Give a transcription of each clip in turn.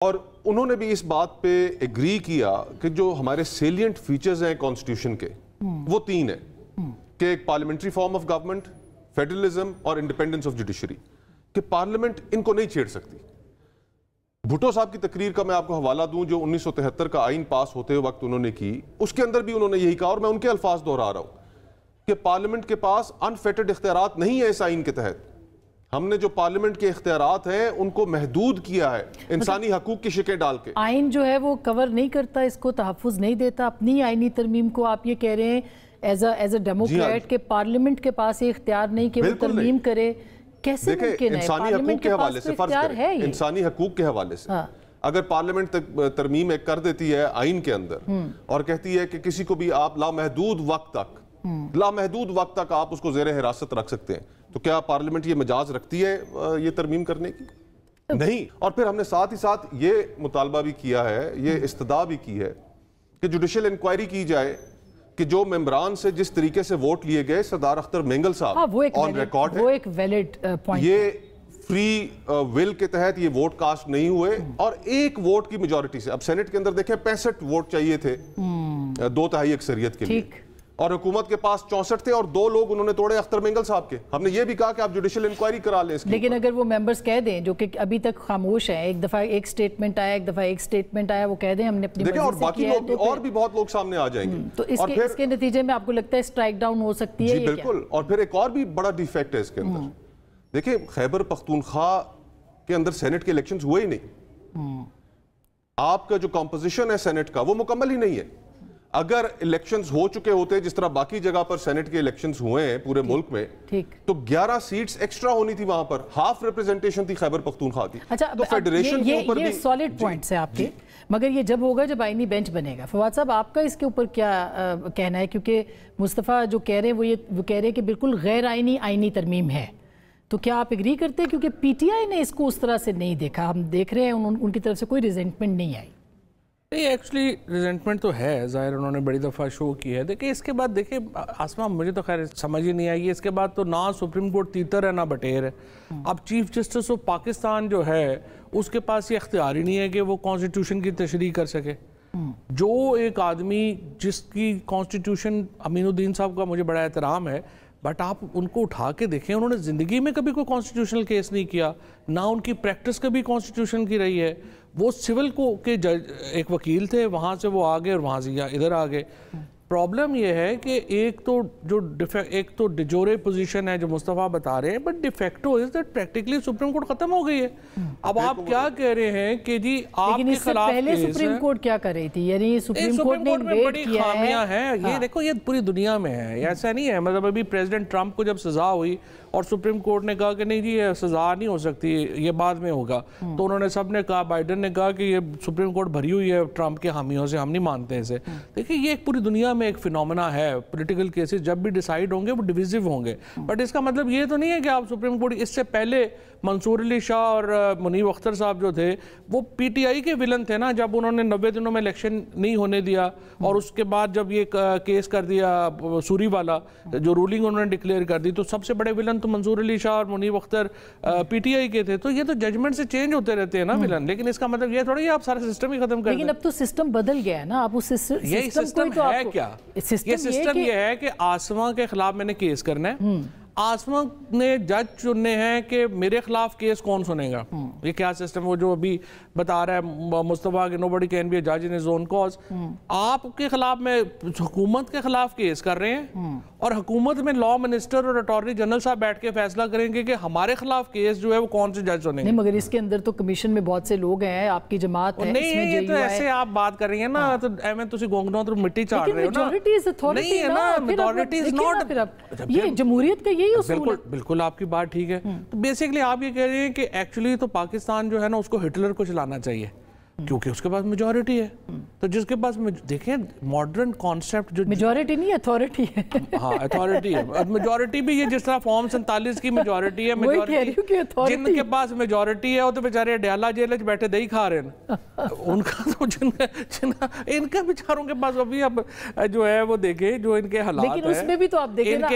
اور انہوں نے بھی اس بات پہ ایگری کیا کہ جو ہمارے سیلینٹ فیچرز ہیں کانسٹیٹیوشن کے وہ تین ہیں کہ ایک parliamentary form of government, federalism اور انڈیپینڈنس آف جوڈیشری، کہ پارلیمنٹ ان کو نہیں چھیڑ سکتی۔ بھٹو صاحب کی تقریر کا میں آپ کو حوالہ دوں جو 1973 کا آئین پاس ہوتے وقت انہوں نے کی، اس کے اندر بھی انہوں نے یہی کہا، اور میں ان کے الفاظ دہرا رہا ہوں کہ پارلیمنٹ کے پاس انفیٹڈ اختیارات نہیں ہیں اس آئین کے تحت۔ ہم نے جو پارلیمنٹ کے اختیارات ہیں ان کو محدود کیا ہے انسانی حقوق کی شکیں ڈال کے۔ آئین جو ہے وہ کور نہیں کرتا، اس کو تحفظ نہیں دیتا اپنی آئینی ترمیم کو۔ آپ یہ کہہ رہے ہیں ایز اے ڈیموکریٹ کہ پارلیمنٹ کے پاس یہ اختیار نہیں کہ وہ ترمیم کرے، کیسے ممکن ہے؟ انسانی حقوق کے حوالے سے فرض کریں، انسانی حقوق کے حوالے سے اگر پارلیمنٹ ترمیم ایک کر دیتی ہے آئین کے اندر اور کہتی ہے کہ کسی کو بھی آپ لامحدود وقت تک آپ اس کو زیر حراست رکھ سکتے ہیں، تو کیا پارلیمنٹ یہ مجاز رکھتی ہے یہ ترمیم کرنے کی؟ نہیں۔ اور پھر ہم نے ساتھ ہی ساتھ یہ مطالبہ بھی کیا ہے، یہ استدعا بھی کی ہے کہ جوڈیشل انکوائری کی جائے کہ جو ممبران سے جس طریقے سے ووٹ لیے گئے سردار اختر مینگل صاحب آن ریکارڈ ہے، وہ ایک ویلڈ پوائنٹ، یہ فری ول کے تحت یہ ووٹ کاسٹ نہیں ہوئے اور ایک ووٹ کی میجورٹی سے۔ اب سینٹ کے اندر دیکھیں 65 ووٹ چاہیے تھے 2/3 اکثریت کے لیے، اور حکومت کے پاس 64 تھے اور 2 لوگ انہوں نے توڑے اختر مینگل صاحب کے۔ ہم نے یہ بھی کہا کہ آپ جوڈیشل انکوائری کرا لیں اس کی۔ لیکن اگر وہ ممبرز کہہ دیں جو کہ ابھی تک خاموش ہیں، ایک دفعہ ایک سٹیٹمنٹ آیا، ایک دفعہ ایک سٹیٹمنٹ آیا، وہ کہہ دیں ہم نے اپنی مرضی سے کیا ہے، اور بھی بہت لوگ سامنے آ جائیں گے، تو اس کے نتیجے میں آپ کو لگتا ہے اسٹرائک ڈاؤن ہو سکتی ہے؟ جی بالکل۔ اور پھر ایک اور بھی بڑا ڈیفیکٹ ہے اس کے اندر، دیکھیں خیبر پختونخوا کے اندر سینٹ کے الیکشنز ہوئے ہی نہیں۔ آپ کا جو کمپوزیشن ہے سینٹ کا وہ مکمل ہی نہیں ہے۔ اگر الیکشنز ہو چکے ہوتے جس طرح باقی جگہ پر سینٹ کے الیکشنز ہوئے ہیں پورے ملک میں، تو 11 سیٹس ایکسٹرا ہونی تھی وہاں پر، ہاف ریپرزنٹیشن تھی خیبر پختونخوا کی۔ تو فیڈریشن کے اوپر بھی یہ سالڈ پوائنٹس ہیں آپ کے، مگر یہ جب ہوگا جب آئینی بینچ بنے گا۔ فواد صاحب آپ کا اس کے اوپر کیا کہنا ہے؟ کیونکہ مصطفیٰ جو کہہ رہے ہیں وہ کہہ رہے ہیں کہ بالکل غیر آئینی ترمیم ہے، تو کیا آپ ایگری کرتے ہیں؟ کیونکہ پی ٹی آئی نے اس کو اس طرح سے نہیں دیکھا، ہم دیکھ رہے ہیں ان کی طرف سے کوئی ریزنٹمنٹ نہیں آئی۔ نہیں، ایکچولی ریزنٹمنٹ تو ہے، ظاہر انہوں نے بڑی دفعہ شو کی ہے۔ دیکھیں اس کے بعد دیکھیں آسمہ مجھے تو خیر سمجھ ہی نہیں آئی، اس کے بعد تو نہ سپریم کورٹ تیتر ہے نہ بٹیر ہے۔ اب چیف جسٹس آف پاکستان جو ہے اس کے پاس یہ اختیار ہی نہیں ہے کہ وہ کانسٹیٹیوشن کی تشریح کر سکے۔ جو ایک آدمی جس کی کانسٹیٹیوشن، امین الدین صاحب کا مجھے بڑا احترام ہے، بٹ آپ ان کو اٹھا کے دیکھیں، انہوں نے زندگی میں کبھی کوئی کانسٹیٹیوشنل کیس نہیں کیا، نہ ان کی پریکٹس کبھی کانسٹیٹیوشن کی رہی ہے۔ وہ سول کو کے ایک وکیل تھے، وہاں سے وہ آگے اور وہاں سے ادھر آگے۔ پرابلم یہ ہے کہ ایک تو ڈیجورے پوزیشن ہے جو مصطفیٰ بتا رہے ہیں، but de facto is that practically supreme court ختم ہو گئی ہے۔ اب آپ کیا کہہ رہے ہیں کہ جی آپ کے خلاف پہلے سپریم کورٹ کیا کر رہی تھی؟ یعنی سپریم کورٹ نے بڑی خامیاں ہیں، یہ دیکھو یہ پوری دنیا میں ہے، ایسا نہیں ہے۔ مطلب ابھی پریزیڈنٹ ٹرمپ کو جب سزا ہوئی اور سپریم کورٹ نے کہا کہ نہیں جی یہ سزا نہیں ہو سکتی، یہ بعد میں ہوگا، تو انہوں نے سب نے کہا، بائیڈن نے کہا کہ یہ سپریم کورٹ بھری ہوئی ہے ٹرمپ کے حامیوں سے، ہم نہیں مانتے اسے۔ دیکھیں یہ ایک پوری دنیا میں ایک فینومنا ہے، پولیٹیکل کیسز جب بھی ڈیسائیڈ ہوں گے وہ ڈیویزو ہوں گے، بٹ اس کا مطلب یہ تو نہیں ہے کہ آپ سپریم کورٹ، اس سے پہلے منصور علی شاہ اور منیب اختر صاحب جو تھے وہ پی ٹی آئی کے ولن تھے نا، جب انہوں نے 90 دنوں میں الیکشن نہیں ہونے دیا، اور اس کے بعد جب یہ کیس کر دیا سوری والا، جو رولنگ انہوں نے ڈکلیئر کر دی، تو سب سے بڑے ولن تو منصور علی شاہ اور منیب اختر پی ٹی آئی کے تھے۔ تو یہ تو ججمنٹ سے چینج ہوتے رہتے ہیں نا ولن، لیکن اس کا مطلب یہ تھوڑی آپ سارا سسٹم ہی ختم کر دیں۔ لیکن اب تو سسٹم بدل گیا ہے نا، آپ اس یہی سسٹم ہے کیا؟ یہ سسٹم یہ ہے کہ آسمہ کے خلاف میں نے کیس کرنا ہے، آسمہ نے جج چننے ہیں کہ میرے خلاف کیس کون سنے گا۔ یہ کیا سسٹم وہ جو ابھی بتا رہا ہے مصطفیٰ کہ nobody can be a judge in his own cause۔ آپ کے خلاف میں حکومت کے خلاف کیس کر رہے ہیں، اور حکومت میں لا منسٹر اور اٹارنی جنرل صاحب بیٹھ کے فیصلہ کریں گے کہ ہمارے خلاف کیس جو ہے وہ کون سے جج سنیں گے۔ نہیں مگر اس کے اندر تو کمیشن میں بہت سے لوگ ہیں، آپ کی جماعت ہے، نہیں یہ تو ایسے آپ بات کر رہی ہیں نا، تو ایویں تسی گونگنا تو مٹی چاڑ رہے ہو نا۔ نہیں ہے نا، میجورٹی از ناٹ، یہ جمہوریت کا یہی اصول ہے۔ بالکل آپ کی بات ٹھیک ہے۔ تو بیسیکلی آپ یہ کہہ رہے ہیں کہ ایکچولی تو پاکستان جو ہے نا اس کو ہٹلر کو چلانا چاہیے، کیونکہ اس کے پاس میجورٹی ہے. تو جس کے پاس دیکھیں ماڈرن کانسیپٹ جو میجورٹی نہیں اتھارٹی ہے. ہاں اتھارٹی ہے. میجورٹی بھی یہ جس طرح فارم 47 کی میجورٹی ہے, جن کے پاس میجورٹی ہے وہ تو بیچارے ڈیالہ جیل وچ بیٹھے دہی کھا رہے ہیں. ان کا تو ان کا بیچاروں کے پاس ابھی اب جو ہے وہ دیکھیں جو ان کے حالات ہیں. لیکن اس میں بھی تو آپ دیکھیں نا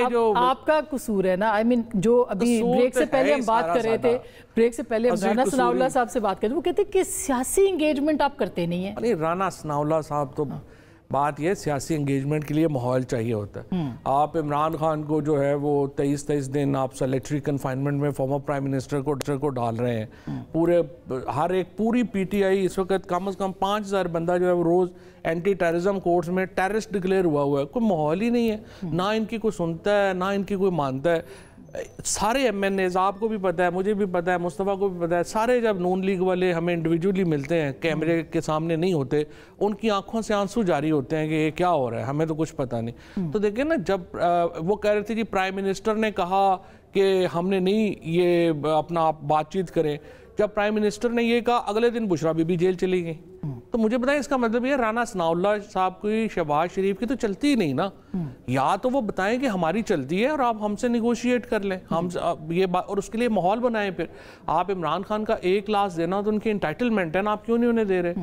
آپ کا قصور ہے نا. آئی مین جو ابھی بریک سے پہلے ہم بات کر رہے تھے, بریک سے پہلے ہم رانا ثناء اللہ صاحب سے بات کر رہے تھے, وہ کہتے ہیں کہ سیاسی انگیجمنٹ آپ کرتے نہیں ہیں. نہیں رانا ثناء اللہ صاحب تو بات یہ سیاسی انگیجمنٹ کے لیے ماحول چاہیے ہوتا ہے. آپ عمران خان کو جو ہے وہ 23 دن آپ سیلیکٹری کنفائنمنٹ میں فارمر پرائم منسٹر کو ڈال رہے ہیں. ہر ایک پوری پی ٹی آئی اس وقت کم از کم 5000 بندہ جو ہے وہ روز اینٹی ٹیررزم کورٹس میں ٹیررسٹ ڈکلیئر ہوا ہے. کوئی ماحول ہی نہیں ہے, نہ ان کی کوئی سنتا ہے نہ ان کی کوئی مانتا ہے. سارے ایم این ایز آپ کو بھی پتہ ہے, مجھے بھی پتہ ہے, مصطفیٰ کو بھی پتہ ہے, سارے جب نون لیگ والے ہمیں انڈیویجولی ملتے ہیں, کیمرے کے سامنے نہیں ہوتے, ان کی آنکھوں سے آنسو جاری ہوتے ہیں کہ یہ کیا ہو رہا ہے, ہمیں تو کچھ پتہ نہیں. تو دیکھیں نا جب وہ کہہ رہے تھے جی پرائم منسٹر نے کہا کہ ہم نے نہیں یہ اپنا بات چیت کریں, جب پرائم منسٹر نے یہ کہا اگلے دن بشرا بی بی جیل چلی گئی. تو مجھے بتائیں اس کا مطلب یہ رانا ثناء اللہ صاحب کی شہباز شریف کی تو چلتی ہی نہیں نا. یا تو وہ بتائیں کہ ہماری چلتی ہے اور آپ ہم سے نیگوشیٹ کر لیں, ہم یہ اور اس کے لیے ماحول بنائیں. پھر آپ عمران خان کا 1 لاکھ دینا تو ان کی انٹائٹلمنٹ ہے نا, آپ کیوں نہیں انہیں دے رہے؟